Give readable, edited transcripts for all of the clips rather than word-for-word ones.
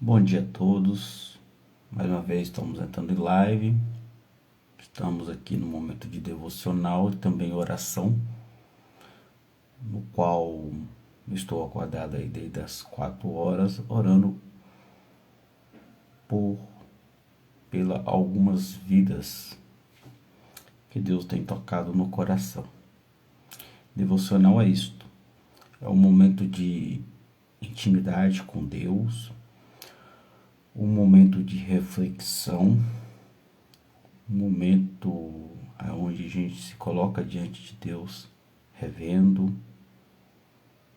Bom dia a todos, mais uma vez estamos entrando em live, estamos aqui no momento de devocional e também oração, no qual estou acordado aí desde as 4 horas, orando pela algumas vidas que Deus tem tocado no coração. Devocional é isto, é um momento de intimidade com Deus, um momento de reflexão, um momento onde a gente se coloca diante de Deus, revendo,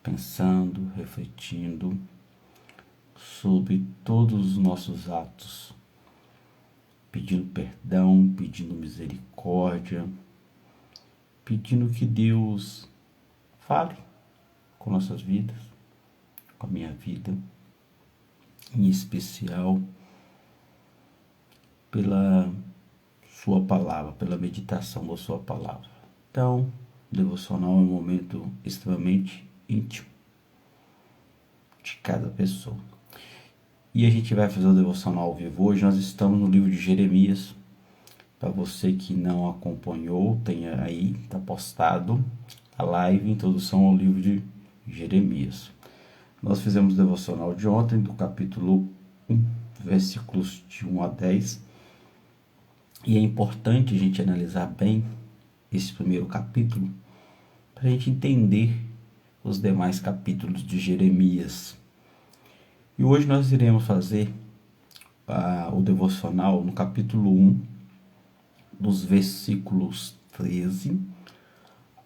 pensando, refletindo sobre todos os nossos atos, pedindo perdão, pedindo misericórdia, pedindo que Deus fale com nossas vidas, com a minha vida, em especial pela sua palavra, pela meditação da sua palavra. Então, o devocional é um momento extremamente íntimo de cada pessoa. E a gente vai fazer o devocional ao vivo hoje. Nós estamos no livro de Jeremias. Para você que não acompanhou, tem aí, está postado a live, introdução ao livro de Jeremias. Nós fizemos o devocional de ontem, do capítulo 1, versículos de 1 a 10. E é importante a gente analisar bem esse primeiro capítulo para a gente entender os demais capítulos de Jeremias. E hoje nós iremos fazer o devocional no capítulo 1, dos versículos 13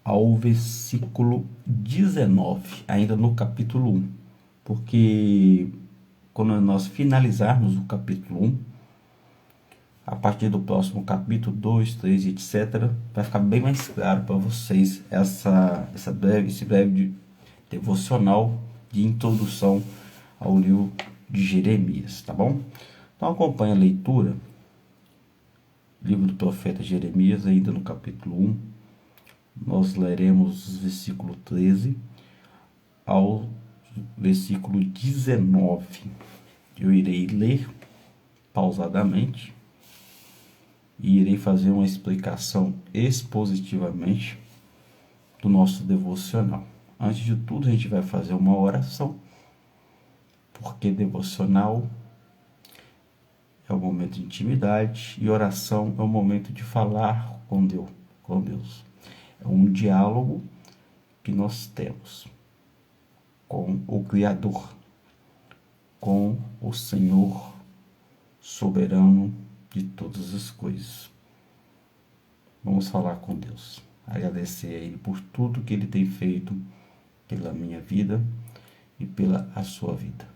ao versículo 19, ainda no capítulo 1. Porque quando nós finalizarmos o capítulo 1, a partir do próximo capítulo 2, 3, etc., vai ficar bem mais claro para vocês esse breve devocional de introdução ao livro de Jeremias, tá bom? Então acompanhe a leitura, livro do profeta Jeremias, ainda no capítulo 1, nós leremos os versículos 13 ao versículo 19. Eu irei ler pausadamente e irei fazer uma explicação expositivamente do nosso devocional. Antes de tudo, a gente vai fazer uma oração, porque devocional é o momento de intimidade e oração é o momento de falar com Deus. É um diálogo que nós temos com o Criador, com o Senhor soberano de todas as coisas. Vamos falar com Deus, agradecer a Ele por tudo que Ele tem feito pela minha vida e pela a sua vida.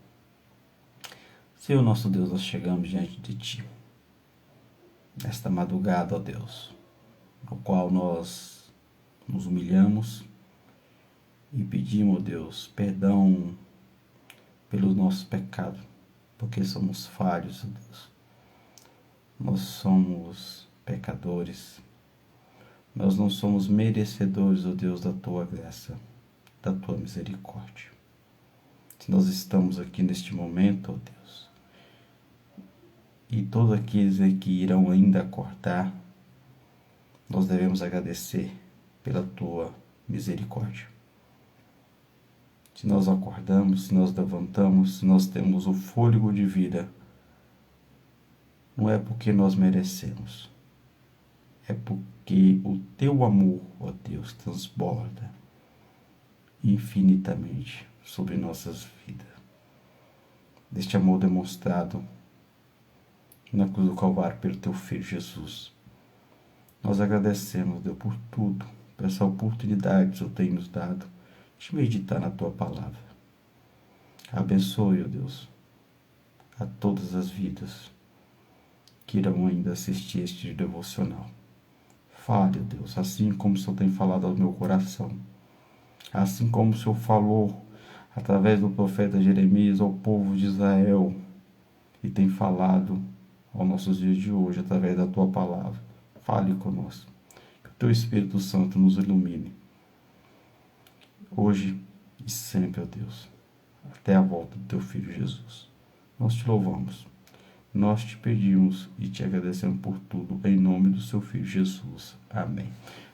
Senhor nosso Deus, nós chegamos diante de Ti, nesta madrugada, ó Deus, no qual nós nos humilhamos e pedimos, ó Deus, perdão pelos nossos pecados, porque somos falhos, ó Deus. Nós somos pecadores, nós não somos merecedores, ó Deus, da Tua graça, da Tua misericórdia. Se nós estamos aqui neste momento, ó Deus, e todos aqueles que irão ainda acordar, nós devemos agradecer pela Tua misericórdia. Se nós acordamos, se nós levantamos, se nós temos o fôlego de vida, não é porque nós merecemos, é porque o Teu amor, ó Deus, transborda infinitamente sobre nossas vidas. Deste amor demonstrado na cruz do Calvário pelo Teu Filho Jesus. Nós agradecemos, Deus, por tudo, por essa oportunidade que o Senhor tem nos dado de meditar na Tua palavra. Abençoe, ó Deus, a todas as vidas que irão ainda assistir este devocional. Fale, ó Deus, assim como o Senhor tem falado ao meu coração, assim como o Senhor falou através do profeta Jeremias ao povo de Israel e tem falado aos nossos dias de hoje através da Tua palavra. Fale conosco, que o Teu Espírito Santo nos ilumine, hoje e sempre, ó Deus, até a volta do Teu Filho Jesus. nós te louvamos, nós te pedimos e te agradecemos por tudo, em nome do seu Filho Jesus. Amém.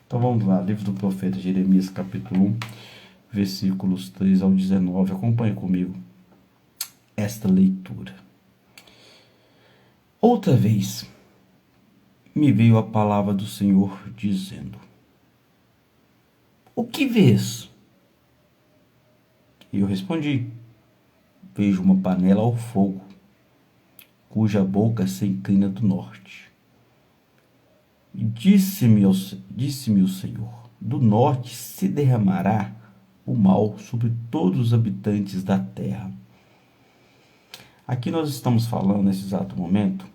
Então vamos lá, livro do profeta Jeremias, capítulo 1, versículos 3 ao 19. Acompanhe comigo esta leitura. Outra vez me veio a palavra do Senhor dizendo: o que vês? E eu respondi: vejo uma panela ao fogo, cuja boca se inclina do norte. E disse-me o Senhor: do norte se derramará o mal sobre todos os habitantes da terra. Aqui nós estamos falando, nesse exato momento,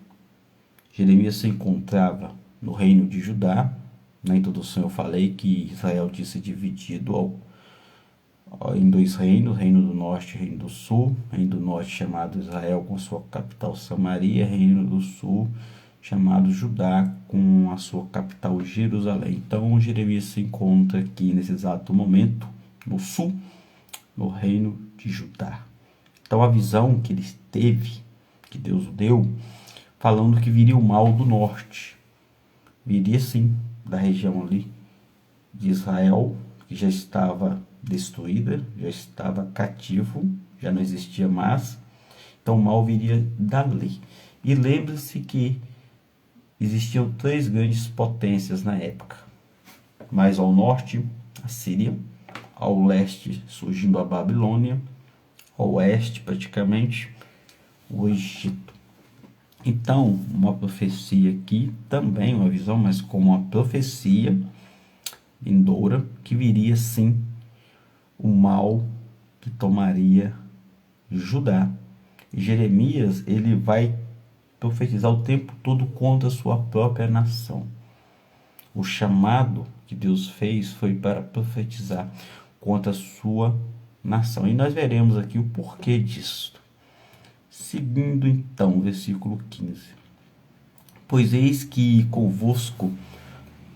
Jeremias se encontrava no reino de Judá. Na introdução eu falei que Israel tinha se dividido em dois reinos, reino do norte e reino do sul. Reino do norte chamado Israel com sua capital Samaria, reino do sul chamado Judá com a sua capital Jerusalém. Então Jeremias se encontra aqui nesse exato momento no sul, no reino de Judá. Então a visão que ele teve, que Deus o deu, falando que viria o mal do norte. Viria sim, da região ali de Israel, que já estava destruída, já estava cativo, já não existia mais. Então o mal viria dali. E lembre-se que existiam três grandes potências na época. Mais ao norte, a Síria, ao leste surgindo a Babilônia, ao oeste praticamente o Egito. Então, uma profecia aqui, também uma visão, mas como uma profecia vindoura, que viria sim o mal que tomaria Judá. E Jeremias, ele vai profetizar o tempo todo contra a sua própria nação. O chamado que Deus fez foi para profetizar contra a sua nação. E nós veremos aqui o porquê disso. Seguindo então, versículo 15. Pois eis que convosco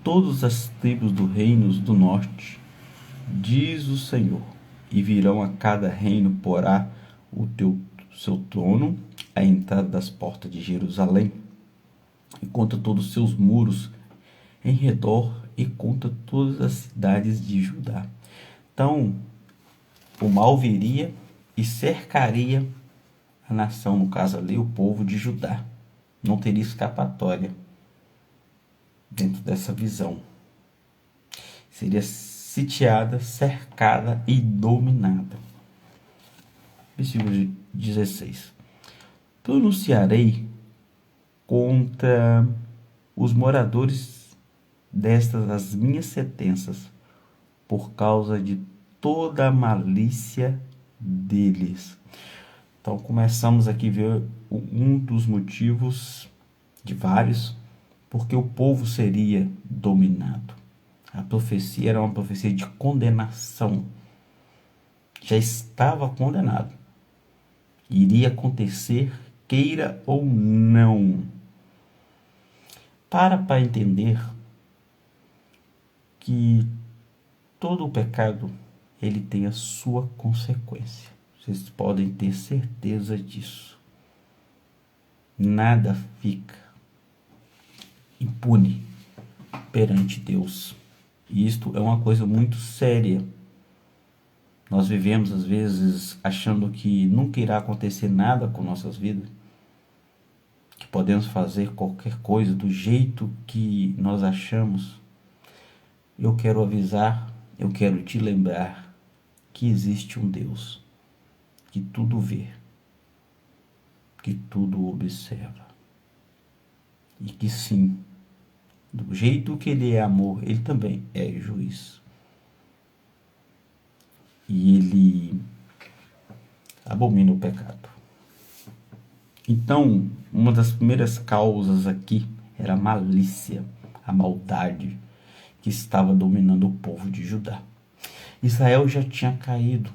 todas as tribos do reino do norte, diz o Senhor, e virão a cada reino porá seu trono à entrada das portas de Jerusalém, e contra todos os seus muros em redor, e contra todas as cidades de Judá. Então, o mal viria e cercaria a nação, no caso ali, o povo de Judá. Não teria escapatória dentro dessa visão. Seria sitiada, cercada e dominada. Versículo 16. Pronunciarei contra os moradores destas as minhas sentenças, por causa de toda a malícia deles. Então começamos aqui a ver um dos motivos, de vários, porque o povo seria dominado. A profecia era uma profecia de condenação. Já estava condenado. Iria acontecer, queira ou não. Para entender que todo o pecado ele tem a sua consequência. Vocês podem ter certeza disso. Nada fica impune perante Deus. E isto é uma coisa muito séria. Nós vivemos, às vezes, achando que nunca irá acontecer nada com nossas vidas. Que podemos fazer qualquer coisa do jeito que nós achamos. Eu quero avisar, eu quero te lembrar que existe um Deus que tudo vê, que tudo observa. E que sim, do jeito que ele é amor, ele também é juiz. E ele abomina o pecado. Então, uma das primeiras causas aqui era a malícia, a maldade que estava dominando o povo de Judá. Israel já tinha caído.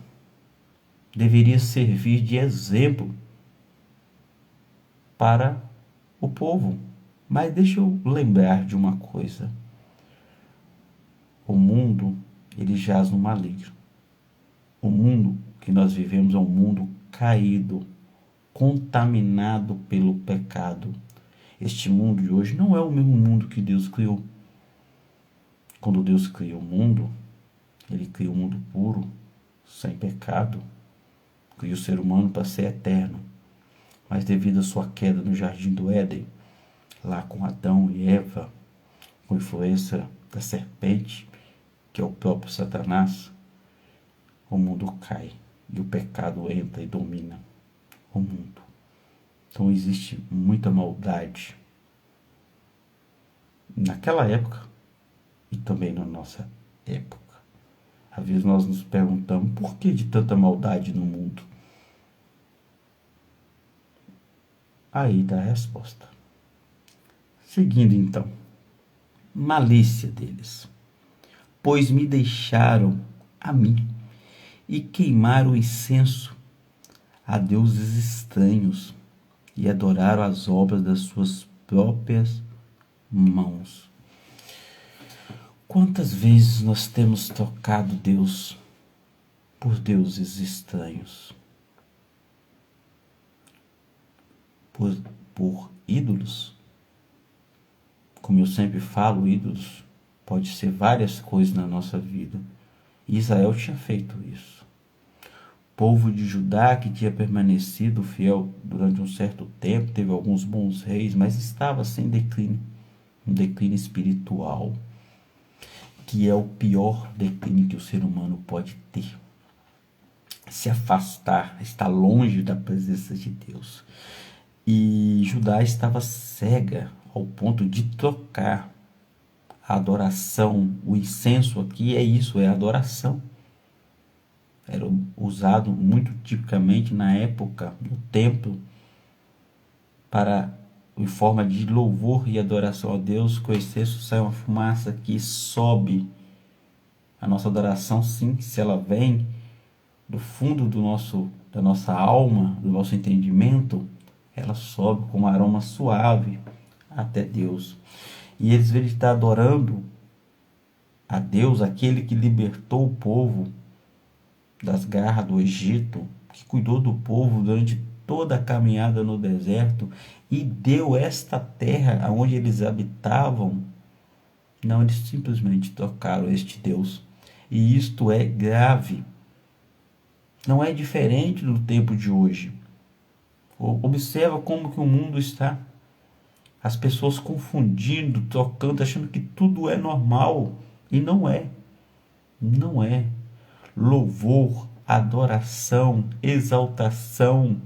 Deveria servir de exemplo para o povo. Mas deixa eu lembrar de uma coisa. O mundo, ele jaz no maligno. O mundo que nós vivemos é um mundo caído. contaminado pelo pecado. Este mundo de hoje não é o mesmo mundo que Deus criou. Quando Deus criou o mundo, Ele criou um mundo puro, sem pecado. Criou o ser humano para ser eterno. Mas devido à sua queda no jardim do Éden, lá com Adão e Eva, com influência da serpente, que é o próprio Satanás, o mundo cai e o pecado entra e domina o mundo. Então existe muita maldade naquela época e também na nossa época. Às vezes nós nos perguntamos por que de tanta maldade no mundo. Aí dá a resposta. Seguindo então, malícia deles, pois me deixaram a mim e queimaram o incenso a deuses estranhos e adoraram as obras das suas próprias mãos. Quantas vezes nós temos trocado Deus por deuses estranhos, por ídolos? Como eu sempre falo, ídolos pode ser várias coisas na nossa vida. Israel tinha feito isso. O povo de Judá, que tinha permanecido fiel durante um certo tempo, teve alguns bons reis, mas estava sem declínio, um declínio espiritual, que é o pior declínio que o ser humano pode ter. Se afastar, estar longe da presença de Deus. E Judá estava cega ao ponto de trocar a adoração. O incenso aqui é isso, é adoração. Era usado muito tipicamente na época, no templo, em forma de louvor e adoração a Deus. Com o incenso sai uma fumaça que sobe. A nossa adoração, sim, se ela vem do fundo da nossa alma, do nosso entendimento, ela sobe com um aroma suave até Deus. E eles vão estar adorando a Deus, aquele que libertou o povo das garras do Egito, que cuidou do povo durante toda a caminhada no deserto e deu esta terra onde eles habitavam. Não, eles simplesmente trocaram este Deus. E isto é grave. Não é diferente do tempo de hoje. Observa como que o mundo está. As pessoas confundindo, trocando, achando que tudo é normal. E não é. Não é. Louvor, adoração, exaltação,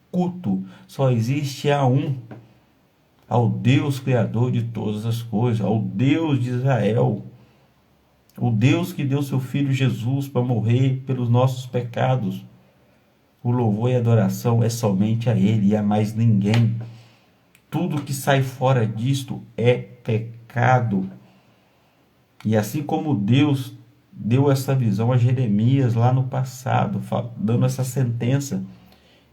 culto, só existe a um. Ao Deus Criador de todas as coisas. Ao Deus de Israel. O Deus que deu seu Filho Jesus para morrer pelos nossos pecados. O louvor e a adoração é somente a Ele e a mais ninguém. Tudo que sai fora disto é pecado. E assim como Deus deu essa visão a Jeremias lá no passado, dando essa sentença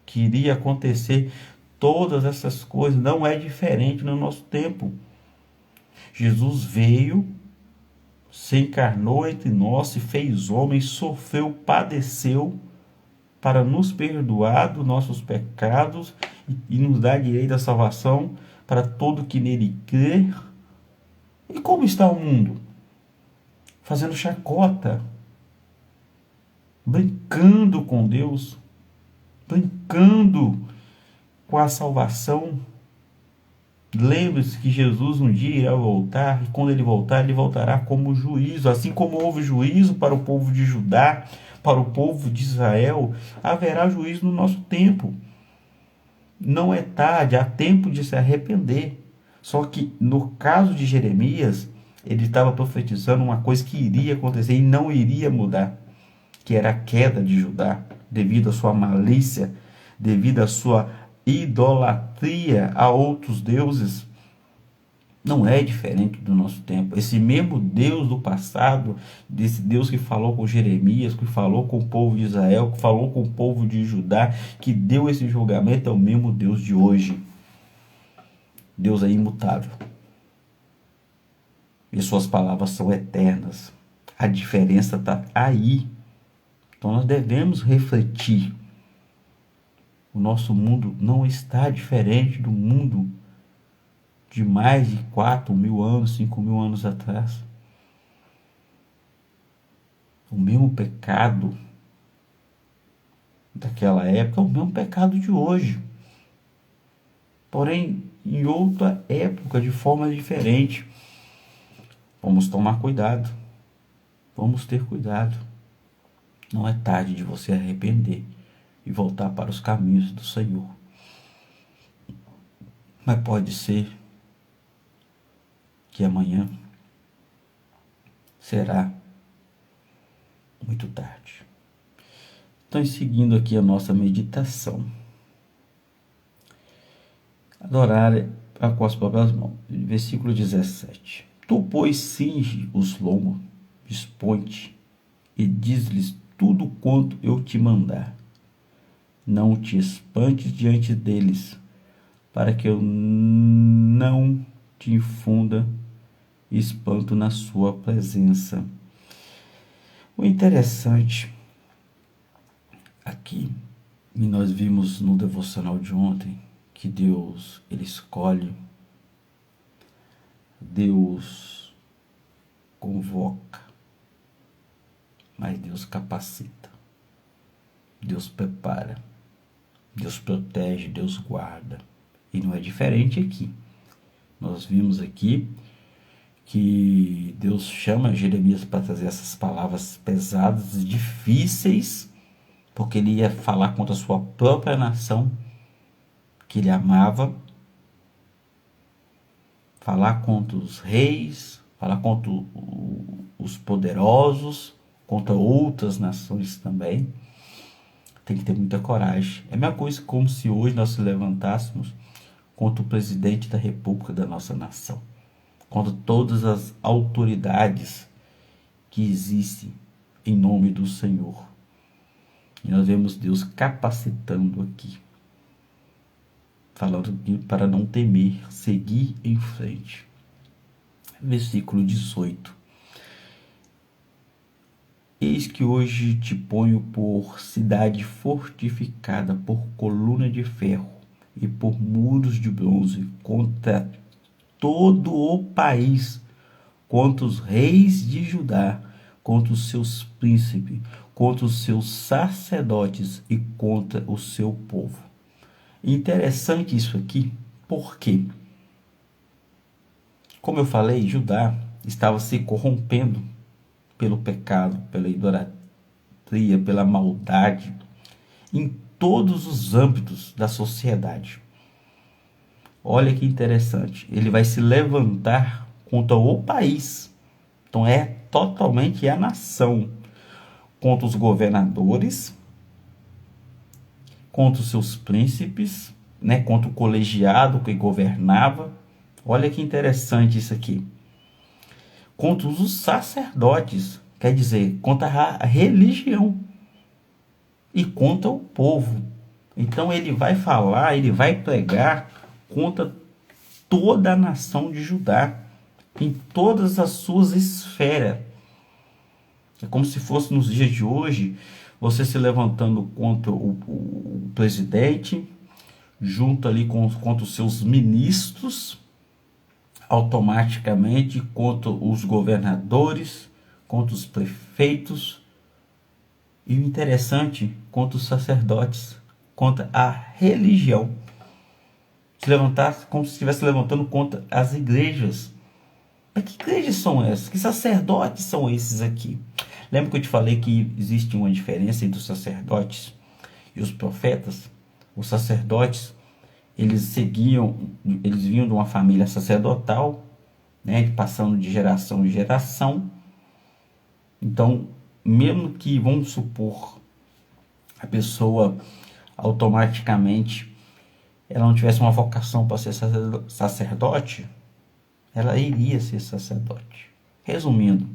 que iria acontecer, todas essas coisas, não é diferente no nosso tempo. Jesus veio, se encarnou entre nós, se fez homem, sofreu, padeceu, para nos perdoar dos nossos pecados e nos dar direito à salvação para todo que nele crer. E como está o mundo? Fazendo chacota, brincando com Deus, brincando com a salvação. Lembre-se que Jesus um dia irá voltar, e quando ele voltar, ele voltará como juízo. Assim como houve juízo para o povo de Judá, para o povo de Israel, haverá juízo no nosso tempo. Não é tarde, há tempo de se arrepender. Só que no caso de Jeremias, ele estava profetizando uma coisa que iria acontecer e não iria mudar, que era a queda de Judá, devido à sua malícia, devido à sua idolatria a outros deuses. Não é diferente do nosso tempo. Esse mesmo Deus do passado, desse Deus que falou com Jeremias, que falou com o povo de Israel, que falou com o povo de Judá, que deu esse julgamento, é o mesmo Deus de hoje. Deus é imutável. E suas palavras são eternas. A diferença está aí. Então nós devemos refletir O nosso mundo não está diferente do mundo de mais de 4.000 anos, 5.000 anos atrás. O mesmo pecado daquela época é o mesmo pecado de hoje. Porém, em outra época, de forma diferente. Vamos tomar cuidado. Vamos ter cuidado. Não é tarde de você arrepender e voltar para os caminhos do Senhor. Mas pode ser que amanhã será muito tarde. Então, seguindo aqui a nossa meditação. Adorar com as próprias mãos. Versículo 17. Tu, pois, cinge os lombos, dispõe-te e diz-lhes tudo quanto eu te mandar. Não te espantes diante deles, para que eu não te infunda espanto na sua presença. O interessante aqui, e nós vimos no devocional de ontem, que Deus, Ele escolhe, Deus convoca, mas Deus capacita, Deus prepara, Deus protege, Deus guarda. E não é diferente aqui. Nós vimos aqui que Deus chama Jeremias para trazer essas palavras pesadas e difíceis, porque ele ia falar contra a sua própria nação, que ele amava, falar contra os reis, falar contra os poderosos, contra outras nações também. Tem que ter muita coragem. É a mesma coisa como se hoje nós se levantássemos contra o presidente da república da nossa nação, contra todas as autoridades que existem em nome do Senhor. E nós vemos Deus capacitando aqui, falando para não temer, seguir em frente. Versículo 18. Eis que hoje te ponho por cidade fortificada, por coluna de ferro e por muros de bronze, contra todo o país, contra os reis de Judá, contra os seus príncipes, contra os seus sacerdotes e contra o seu povo. Interessante isso aqui, porque, como eu falei, Judá estava se corrompendo pelo pecado, pela idolatria, pela maldade, em todos os âmbitos da sociedade. Olha que interessante, ele vai se levantar contra o país. Então é totalmente a nação, contra os governadores, contra os seus príncipes, né, contra o colegiado que governava. Olha que interessante isso aqui. Contra os sacerdotes, quer dizer, contra a religião e contra o povo. Então ele vai falar, ele vai pregar contra toda a nação de Judá, em todas as suas esferas. É como se fosse nos dias de hoje, você se levantando contra o presidente, junto ali contra os seus ministros, automaticamente contra os governadores, contra os prefeitos, e o interessante, contra os sacerdotes, contra a religião. Se levantar como se estivesse levantando contra as igrejas. Mas que igrejas são essas? Que sacerdotes são esses aqui? Lembra que eu te falei que existe uma diferença entre os sacerdotes e os profetas? Os sacerdotes, eles vinham de uma família sacerdotal, né, passando de geração em geração. Então, mesmo que, vamos supor, a pessoa automaticamente ela não tivesse uma vocação para ser sacerdote, ela iria ser sacerdote. Resumindo,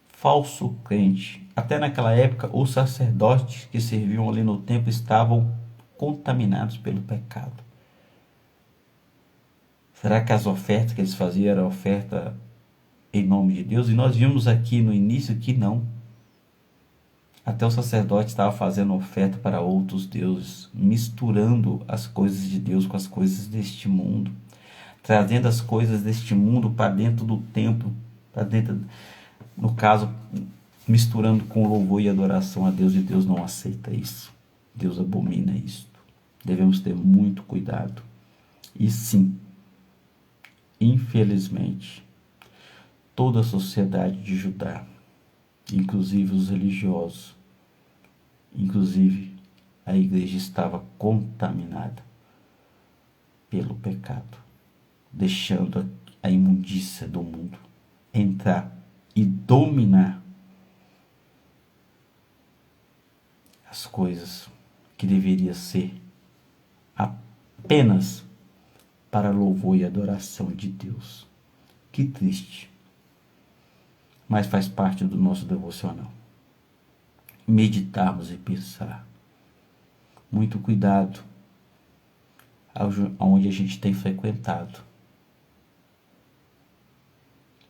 falso crente. Até naquela época, os sacerdotes que serviam ali no templo estavam contaminados pelo pecado. Será que as ofertas que eles faziam eram oferta em nome de Deus? E nós vimos aqui no início que não. Até o sacerdote estava fazendo oferta para outros deuses, misturando as coisas de Deus com as coisas deste mundo, trazendo as coisas deste mundo para dentro do templo, para dentro, no caso, misturando com louvor e adoração a Deus, e Deus não aceita isso. Deus abomina isso. Devemos ter muito cuidado. E sim, infelizmente, toda a sociedade de Judá, inclusive os religiosos, inclusive a igreja, estava contaminada pelo pecado, deixando a imundícia do mundo entrar e dominar as coisas que deveria ser apenas para louvor e adoração de Deus. Que triste. Mas faz parte do nosso devocional. Meditarmos e pensar. Muito cuidado aonde a gente tem frequentado.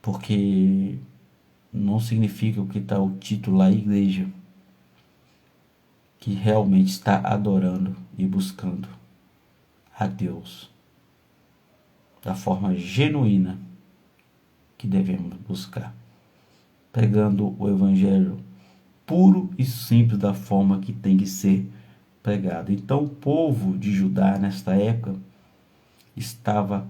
Porque não significa que está o título lá, igreja, que realmente está adorando e buscando a Deus da forma genuína que devemos buscar, pregando o evangelho puro e simples da forma que tem que ser pregado. Então o povo de Judá nesta época estava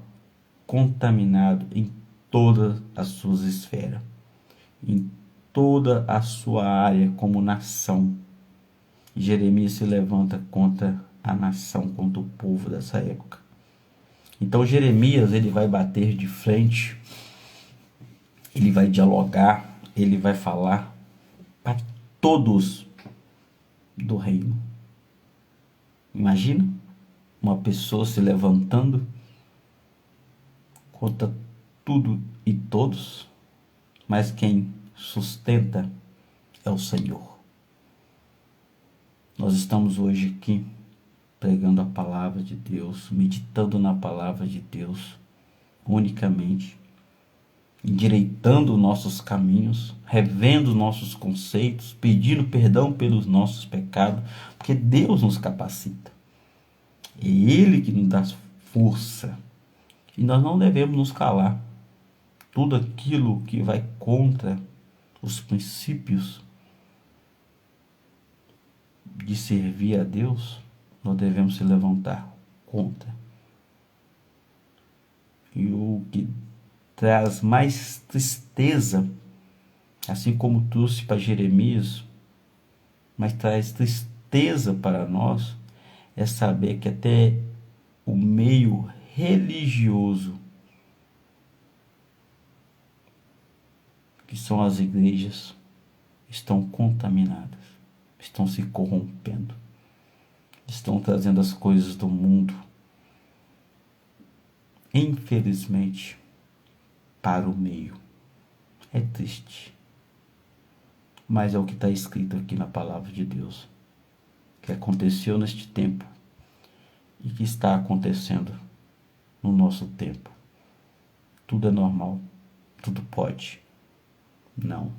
contaminado em todas as suas esferas, em toda a sua área como nação. Jeremias se levanta contra a nação, contra o povo dessa época. Então Jeremias, ele vai bater de frente, ele vai dialogar, ele vai falar para todos do reino. Imagina uma pessoa se levantando contra tudo e todos, mas quem sustenta é o Senhor. Nós estamos hoje aqui pregando a palavra de Deus, meditando na palavra de Deus unicamente, endireitando nossos caminhos, revendo nossos conceitos, pedindo perdão pelos nossos pecados, porque Deus nos capacita. É Ele que nos dá força. E nós não devemos nos calar. Tudo aquilo que vai contra os princípios de servir a Deus, nós devemos se levantar contra. E o que traz mais tristeza, assim como trouxe para Jeremias, mas traz tristeza para nós, é saber que até o meio religioso, que são as igrejas, estão contaminadas, estão se corrompendo, estão trazendo as coisas do mundo, infelizmente, para o meio. É triste, mas é o que está escrito aqui na palavra de Deus, que aconteceu neste tempo e que está acontecendo no nosso tempo. Tudo é normal, tudo pode. Não.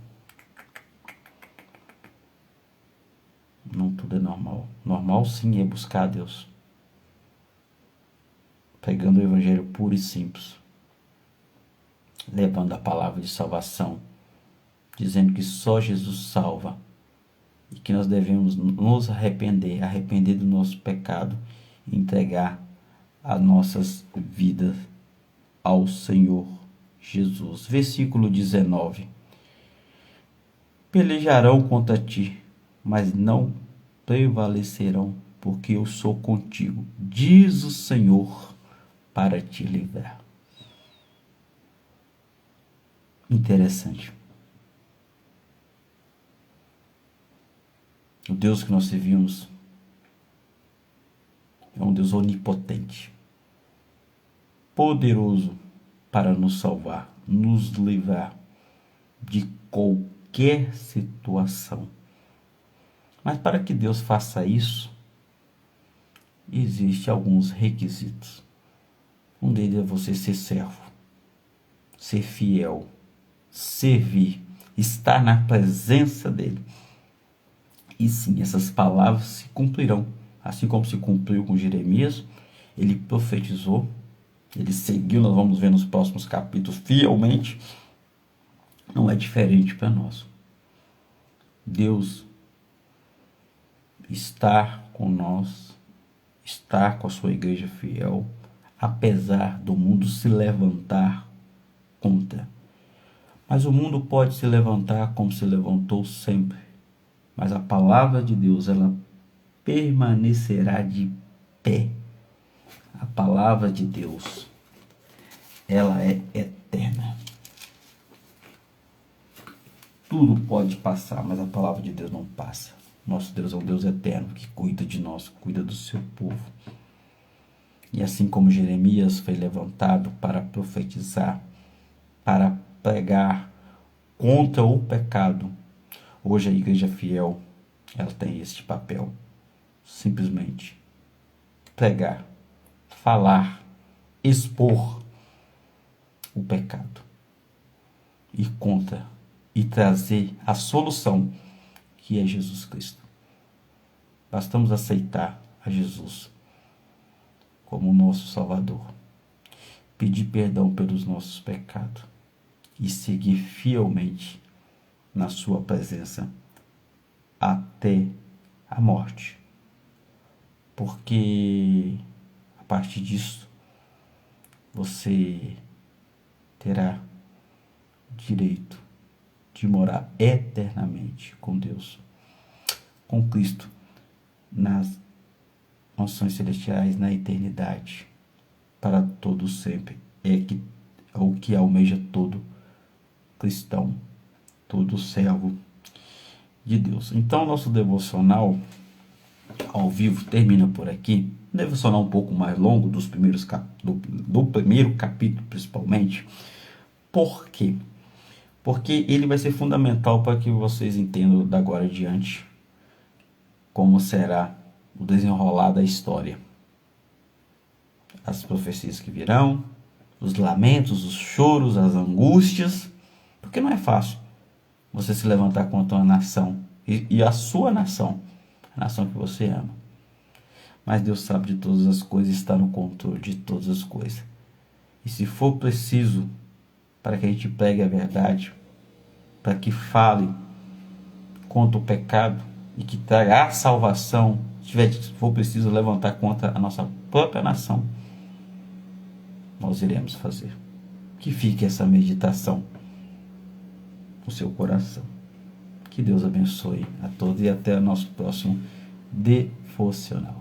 Não tudo é normal. Normal sim é buscar a Deus, pregando o evangelho puro e simples, levando a palavra de salvação, dizendo que só Jesus salva e que nós devemos nos arrepender do nosso pecado e entregar as nossas vidas ao Senhor Jesus. Versículo 19. Pelejarão contra ti, mas não prevalecerão, porque eu sou contigo, diz o Senhor, para te livrar. Interessante. O Deus que nós servimos é um Deus onipotente, poderoso para nos salvar, nos livrar de qualquer situação. Mas para que Deus faça isso, existem alguns requisitos. Um deles é você ser servo, ser fiel, servir, estar na presença dele. E sim, essas palavras se cumprirão. Assim como se cumpriu com Jeremias, ele profetizou, ele seguiu, nós vamos ver nos próximos capítulos fielmente. Não é diferente para nós. Deus está com nós, está com a sua igreja fiel, apesar do mundo se levantar contra. Mas o mundo pode se levantar como se levantou sempre. Mas a palavra de Deus, ela permanecerá de pé. A palavra de Deus, ela é eterna. Tudo pode passar, mas a palavra de Deus não passa. Nosso Deus é um Deus eterno que cuida de nós, cuida do seu povo. E assim como Jeremias foi levantado para profetizar, para pregar contra o pecado, hoje a igreja fiel, ela tem este papel. Simplesmente pregar, falar, expor o pecado e contra e trazer a solução, que é Jesus Cristo. Bastamos aceitar a Jesus como o nosso Salvador, pedir perdão pelos nossos pecados e seguir fielmente na sua presença até a morte. Porque a partir disso você terá direito de morar eternamente com Deus, com Cristo, nas mansões celestiais, na eternidade, para todo sempre. É o que almeja todo cristão, todo servo de Deus. Então, nosso devocional ao vivo termina por aqui. Um devocional um pouco mais longo dos primeiros do primeiro capítulo, principalmente. Por quê? Porque ele vai ser fundamental para que vocês entendam da agora em diante como será o desenrolar da história. As profecias que virão, os lamentos, os choros, as angústias, porque não é fácil você se levantar contra uma nação, e a sua nação, a nação que você ama. Mas Deus sabe de todas as coisas, está no controle de todas as coisas. E se for preciso, para que a gente pregue a verdade, para que fale contra o pecado e que traga a salvação, se for preciso levantar contra a nossa própria nação, nós iremos fazer. Que fique essa meditação no seu coração. Que Deus abençoe a todos e até o nosso próximo devocional.